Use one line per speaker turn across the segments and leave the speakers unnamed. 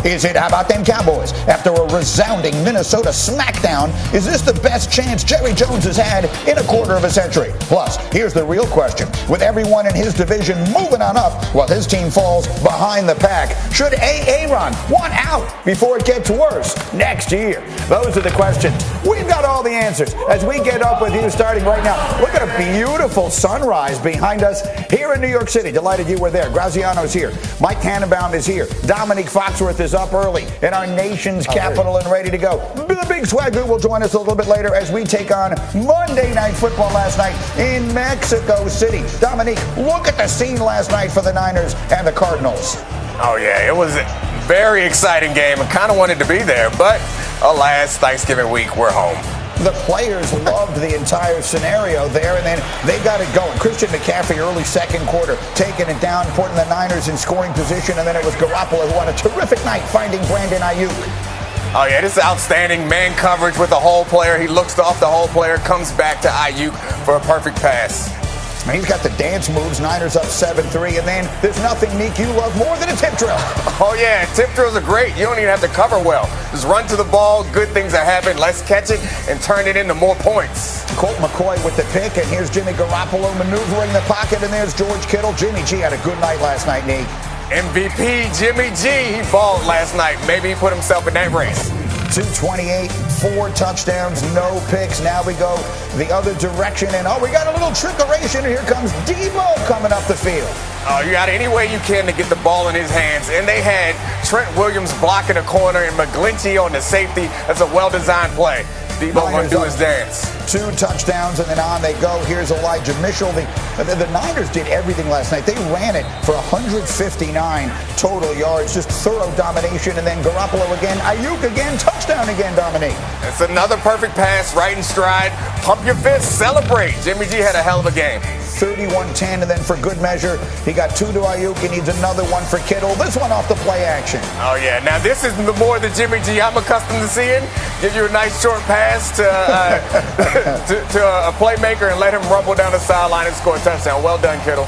Is it, how about them Cowboys? After a resounding Minnesota smackdown, is this the best chance Jerry Jones has had in a quarter of a century? Plus, here's the real question. With everyone in his division moving on up while his team falls behind the pack, should Aaron want out before it gets worse next year? Those are the questions. We've got all the answers as we get up with you starting right now. Look at a beautiful sunrise behind us here in New York City. Delighted you were there. Graziano's here. Mike Tannenbaum is here. Dominique Foxworth is up early in our nation's capital and ready to go. The Big Swagger will join us a little bit later as we take on Monday Night Football last night in Mexico City. Dominique, look at the scene last night for the Niners and the Cardinals.
Oh, yeah, it was a very exciting game. I kind of wanted to be there, but alas, Thanksgiving week, we're home.
The players loved the entire scenario there, and then they got it going. Christian McCaffrey, early second quarter, taking it down, putting the Niners in scoring position, and then it was Garoppolo who had a terrific night finding Brandon Ayuk.
Oh, yeah, this is outstanding man coverage with the hole player. He looks off the hole player, comes back to Ayuk for a perfect pass.
He's got the dance moves. Niners up 7-3, and then there's nothing, Meek, you love more than a tip drill.
Oh, yeah, tip drills are great. You don't even have to cover well. Just run to the ball, good things are happening. Let's catch it and turn it into more points.
Colt McCoy with the pick, and here's Jimmy Garoppolo maneuvering the pocket, and there's George Kittle. Jimmy G had a good night last night, Nick.
MVP Jimmy G, he balled last night. Maybe he put himself in that race.
228, 4 touchdowns, no picks. Now we go the other direction, and we got a little trickeration. Here comes Debo coming up the field.
Oh, you got any way you can to get the ball in his hands, and they had Trent Williams blocking a corner and McGlinchey on the safety. That's a well-designed play. Debo going to do his dance.
2 touchdowns, and then on they go. Here's Elijah Mitchell. The Niners did everything last night. They ran it for 159 total yards, just thorough domination, and then Garoppolo again, Ayuk again, touchdown again, Dominique.
It's another perfect pass, right in stride. Pump your fist, celebrate. Jimmy G had a hell of a game.
31-10, and then for good measure, he got 2 to Ayuk. He needs another one for Kittle. This one off the play action.
Oh, yeah. Now, this is the more than Jimmy G I'm accustomed to seeing. Give you a nice short pass to a playmaker and let him rumble down the sideline and score a touchdown. Well done, Kittle.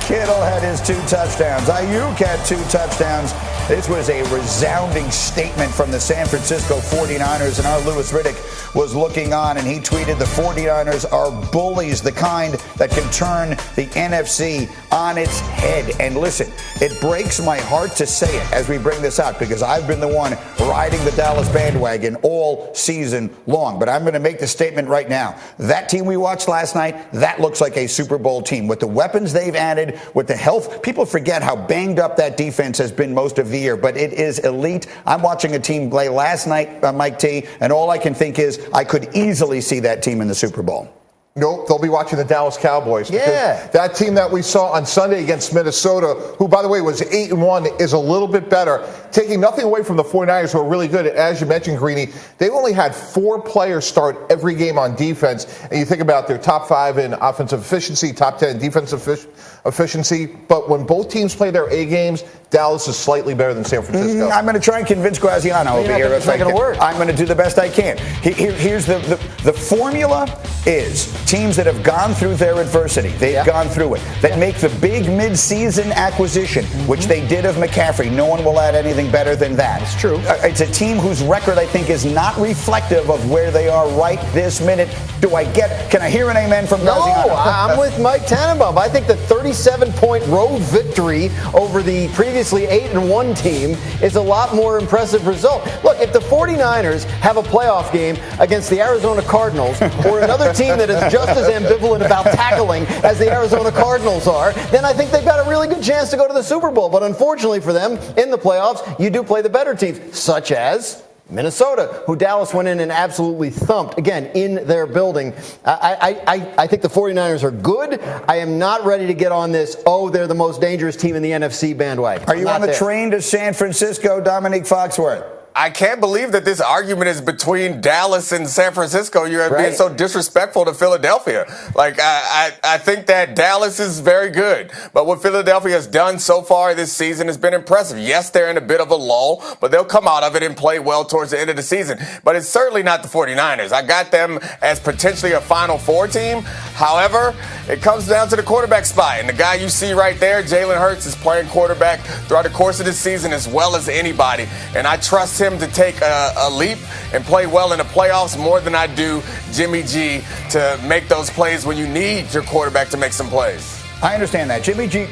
Kittle had his 2 touchdowns. Ayuk had 2 touchdowns. This was a resounding statement from the San Francisco 49ers, and our Louis Riddick was looking on, and he tweeted, the 49ers are bullies, the kind that can turn the NFC on its head. And listen, it breaks my heart to say it as we bring this out, because I've been the one riding the Dallas bandwagon all season long. But I'm going to make the statement right now. That team we watched last night, that looks like a Super Bowl team. With the weapons they've added, with the health, people forget how banged up that defense has been most of the year, but it is elite. I'm watching a team play last night, Mike T, and all I can think is I could easily see that team in the Super Bowl.
Nope, they'll be watching the Dallas Cowboys.
Yeah.
That team that we saw on Sunday against Minnesota, who, by the way, was 8-1, is a little bit better. Taking nothing away from the 49ers, who are really good. As you mentioned, Greeny, they only had 4 players start every game on defense. And you think about their top 5 in offensive efficiency, top 10 in defensive efficiency. But when both teams play their A games, Dallas is slightly better than San Francisco.
I'm going to try and convince Graziano over here.
It's not going to work.
I'm going to do the best I can. Here's the formula is teams that have gone through their adversity, they've gone through it, that make the big mid-season acquisition, which they did of McCaffrey. No one will add anything better than that.
It's true.
It's a team whose record, I think, is not reflective of where they are right this minute. Can I hear an amen from Graziano?
No, I'm with Mike Tannenbaum. I think the 37-point road victory over the previously 8-1 team is a lot more impressive result. Look, if the 49ers have a playoff game against the Arizona Cardinals or another team that is just as ambivalent about tackling as the Arizona Cardinals are, then I think they've got a really good chance to go to the Super Bowl. But unfortunately for them, in the playoffs, you do play the better teams, such as Minnesota, who Dallas went in and absolutely thumped, again, in their building. I think the 49ers are good. I am not ready to get on this, they're the most dangerous team in the NFC bandwagon.
Are you on the train to San Francisco, Dominique Foxworth?
I can't believe that this argument is between Dallas and San Francisco. You're being so disrespectful to Philadelphia. Like, I think that Dallas is very good, but what Philadelphia has done so far this season has been impressive. Yes, they're in a bit of a lull, but they'll come out of it and play well towards the end of the season. But it's certainly not the 49ers. I got them as potentially a Final Four team. However, it comes down to the quarterback spot. And the guy you see right there, Jalen Hurts, is playing quarterback throughout the course of the season as well as anybody. And I trust him to take a leap and play well in the playoffs more than I do Jimmy G to make those plays when you need your quarterback to make some plays.
I understand that. Jimmy G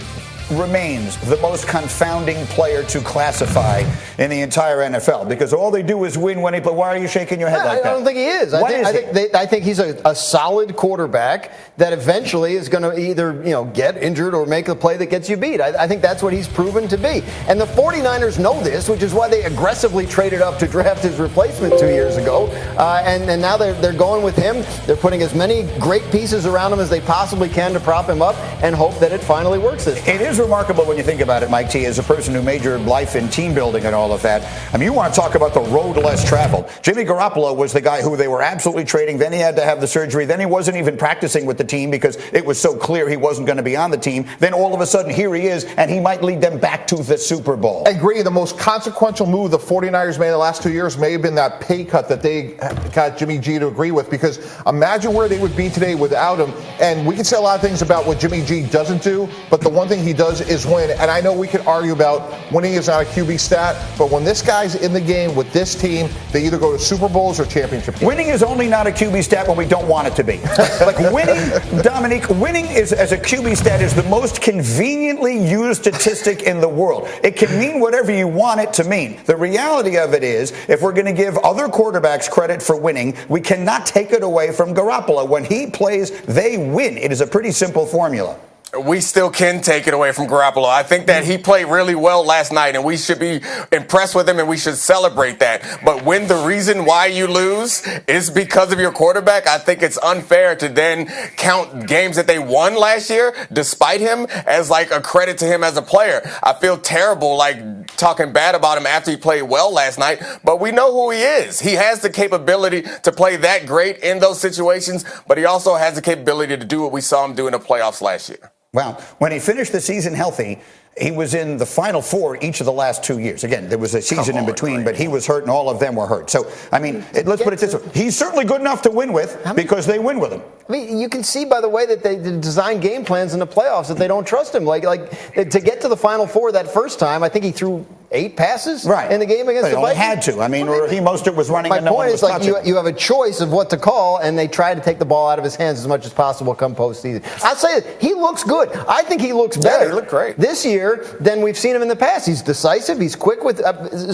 remains the most confounding player to classify in the entire NFL because all they do is win when they play. Why are you shaking your head like that?
I don't think he is. I think he's a solid quarterback that eventually is going to either get injured or make a play that gets you beat. I think that's what he's proven to be. And the 49ers know this, which is why they aggressively traded up to draft his replacement 2 years ago. And now they're going with him. They're putting as many great pieces around him as they possibly can to prop him up and hope that it finally works this time.
It is remarkable when you think about it, Mike T, as a person who majored life in team building and all of that. I mean, you want to talk about the road less traveled. Jimmy Garoppolo was the guy who they were absolutely trading. Then he had to have the surgery. Then he wasn't even practicing with the team because it was so clear he wasn't going to be on the team. Then all of a sudden, here he is, and he might lead them back to the Super Bowl.
I agree. The most consequential move the 49ers made in the last 2 years may have been that pay cut that they got Jimmy G to agree with, because imagine where they would be today without him. And we can say a lot of things about what Jimmy G doesn't do, but the one thing he does is win. And I know we could argue about winning is not a QB stat, but when this guy's in the game with this team, they either go to Super Bowls or championship games.
Winning is only not a QB stat when we don't want it to be. Like winning, Dominique, winning is as a QB stat is the most conveniently used statistic in the world. It can mean whatever you want it to mean. The reality of it is, if we're going to give other quarterbacks credit for winning, we cannot take it away from Garoppolo. When he plays, they win. It is a pretty simple formula.
We still can take it away from Garoppolo. I think that he played really well last night, and we should be impressed with him, and we should celebrate that. But when the reason why you lose is because of your quarterback, I think it's unfair to then count games that they won last year, despite him, as like a credit to him as a player. I feel terrible, like talking bad about him after he played well last night, but we know who he is. He has the capability to play that great in those situations, but he also has the capability to do what we saw him do in the playoffs last year.
Well, when he finished the season healthy, he was in the Final Four each of the last 2 years. Again, there was a season in between, but he was hurt and all of them were hurt. So, I mean, let's put it this way. He's certainly good enough to win with because they win with him.
I mean, you can see by the way that they design game plans in the playoffs that they don't trust him. Like to get to the Final Four that first time, I think he threw 8 passes in the game against the Vikings.
He had to. I mean, Raheem Mostert was running.
My point is, like, you have a choice of what to call, and they try to take the ball out of his hands as much as possible come postseason. I'll say that he looks good. I think he looks better.
Yeah, he looked great
this year than we've seen him in the past. He's decisive. He's quick with.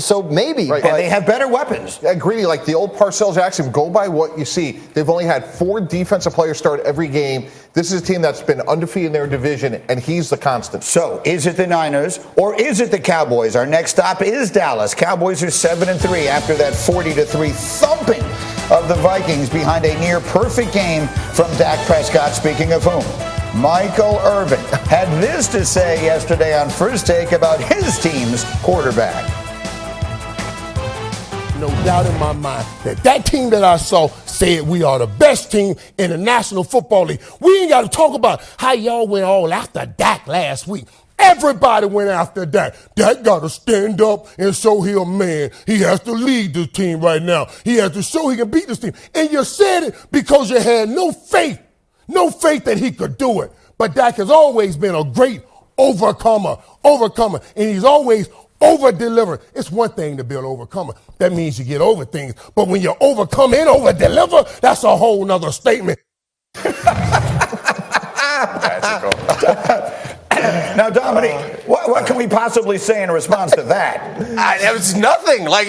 So maybe.
Right.
And they have better weapons.
Greedy, like the old Parcells Jackson, go by what you see. They've only had 4 defensive players start every game. This is a team that's been undefeated in their division, and he's the constant.
So, is it the Niners or is it the Cowboys? Our next stop is Dallas. Cowboys are 7-3 after that 40-3 thumping of the Vikings behind a near-perfect game from Dak Prescott. Speaking of whom, Michael Irvin had this to say yesterday on First Take about his team's quarterback.
No doubt in my mind that team that I saw said we are the best team in the National Football League. We ain't got to talk about how y'all went all after Dak last week. Everybody went after Dak. Dak got to stand up and show he a man. He has to lead this team right now. He has to show he can beat this team. And you said it because you had no faith that he could do it. But Dak has always been a great overcomer, and he's always over-deliver. It's one thing to be an overcomer. That means you get over things. But when you overcome and over-deliver, that's a whole nother statement.
Now, Dominique, what can we possibly say in response to that?
It was nothing. Like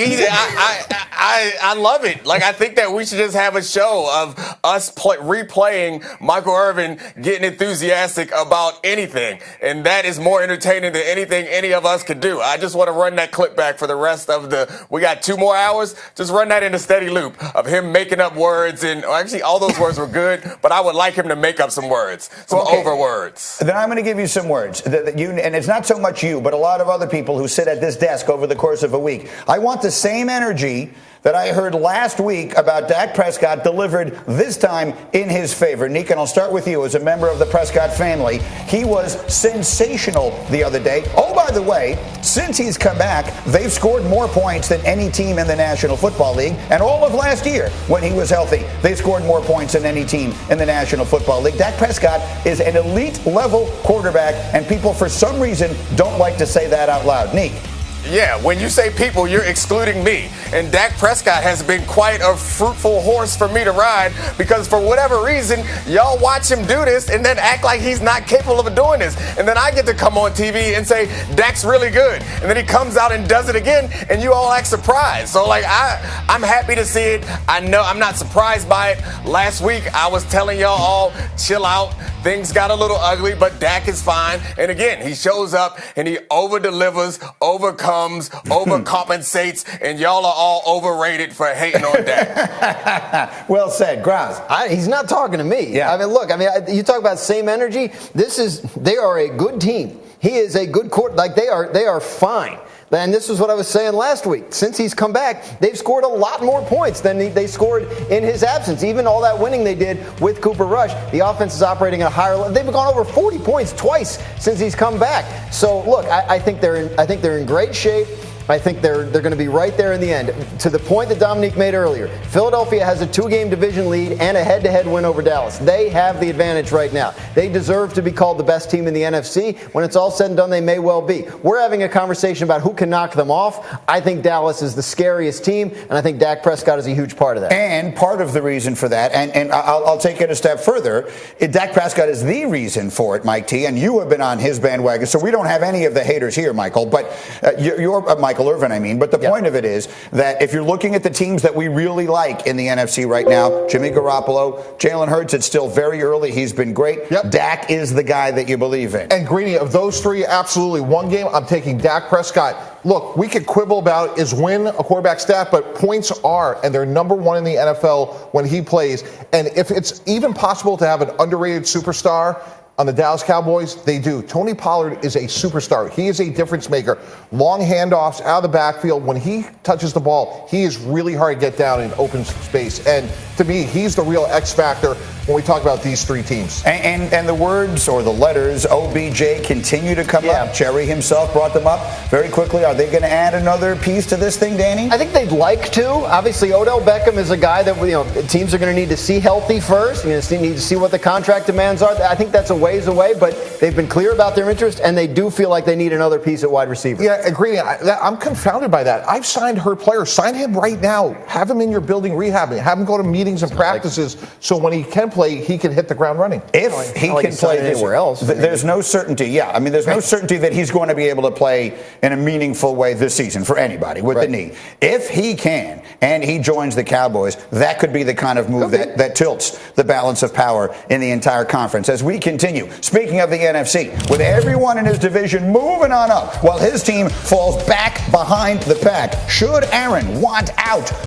I love it. Like, I think that we should just have a show of us replaying Michael Irvin getting enthusiastic about anything, and that is more entertaining than anything any of us could do. I just want to run that clip back for the rest of we got 2 more hours. Just run that in a steady loop of him making up words, and actually all those words were good, but I would like him to make up some words, some over words.
Then I'm going to give you some words and it's not so much much you, but a lot of other people who sit at this desk over the course of a week. I want the same energy that I heard last week about Dak Prescott delivered this time in his favor. Nick, and I'll start with you as a member of the Prescott family. He was sensational the other day. Oh, by the way, since he's come back, they've scored more points than any team in the National Football League. And all of last year, when he was healthy, they scored more points than any team in the National Football League. Dak Prescott is an elite-level quarterback, and people, for some reason, don't like to say that out loud. Nick.
Yeah, when you say people, you're excluding me. And Dak Prescott has been quite a fruitful horse for me to ride because for whatever reason, y'all watch him do this and then act like he's not capable of doing this. And then I get to come on TV and say, Dak's really good. And then he comes out and does it again, and you all act surprised. So, I'm happy to see it. I know I'm not surprised by it. Last week, I was telling y'all all, chill out. Things got a little ugly, but Dak is fine. And again, he shows up and he over-delivers, overcompensates, and y'all are all overrated for hating on Dak.
Well said, Graz.
He's not talking to me.
Yeah.
You talk about same energy. They are a good team. He is a good quarterback. They are fine. And this is what I was saying last week. Since he's come back, they've scored a lot more points than they scored in his absence. Even all that winning they did with Cooper Rush, the offense is operating at a higher level. They've gone over 40 points twice since he's come back. So look, I think they're in great shape. I think they're going to be right there in the end. To the point that Dominique made earlier, Philadelphia has a 2-game division lead and a head-to-head win over Dallas. They have the advantage right now. They deserve to be called the best team in the NFC. When it's all said and done, they may well be. We're having a conversation about who can knock them off. I think Dallas is the scariest team, and I think Dak Prescott is a huge part of that.
And part of the reason for that, and I'll take it a step further, Dak Prescott is the reason for it, Mike T, and you have been on his bandwagon, so we don't have any of the haters here, Michael, but you're Michael Irvin, I mean. But the point of it is that if you're looking at the teams that we really like in the NFC right now, Jimmy Garoppolo, Jalen Hurts, it's still very early. He's been great. Yep. Dak is the guy that you believe in.
And Greeny, of those three, absolutely one game, I'm taking Dak Prescott. Look, we could quibble about is win a quarterback stat, but points are, and they're number one in the NFL when he plays. And if it's even possible to have an underrated superstar on the Dallas Cowboys, they do. Tony Pollard is a superstar. He is a difference maker. Long handoffs out of the backfield. When he touches the ball, he is really hard to get down in open space. And to me, he's the real X factor when we talk about these three teams.
And the words or the letters OBJ continue to come up. Cherry himself brought them up very quickly. Are they going to add another piece to this thing, Danny?
I think they'd like to. Obviously, Odell Beckham is a guy that teams are going to need to see healthy first. You're going to need to see what the contract demands are. I think that's a ways away, but they've been clear about their interest, and they do feel like they need another piece at wide receiver.
Yeah, agree. I'm confounded by that. I've signed her players. Sign him right now. Have him in your building rehabbing. Have him go to meetings and practices so when he can play, he can hit the ground running.
If he can play
anywhere else.
There's no certainty. Yeah, I mean, there's no certainty that he's going to be able to play in a meaningful way this season for anybody with the knee. If he can and he joins the Cowboys, that could be the kind of move that tilts the balance of power in the entire conference. As we continue, speaking of the NFC, with everyone in his division moving on up while his team falls back behind the pack, should Aaron want out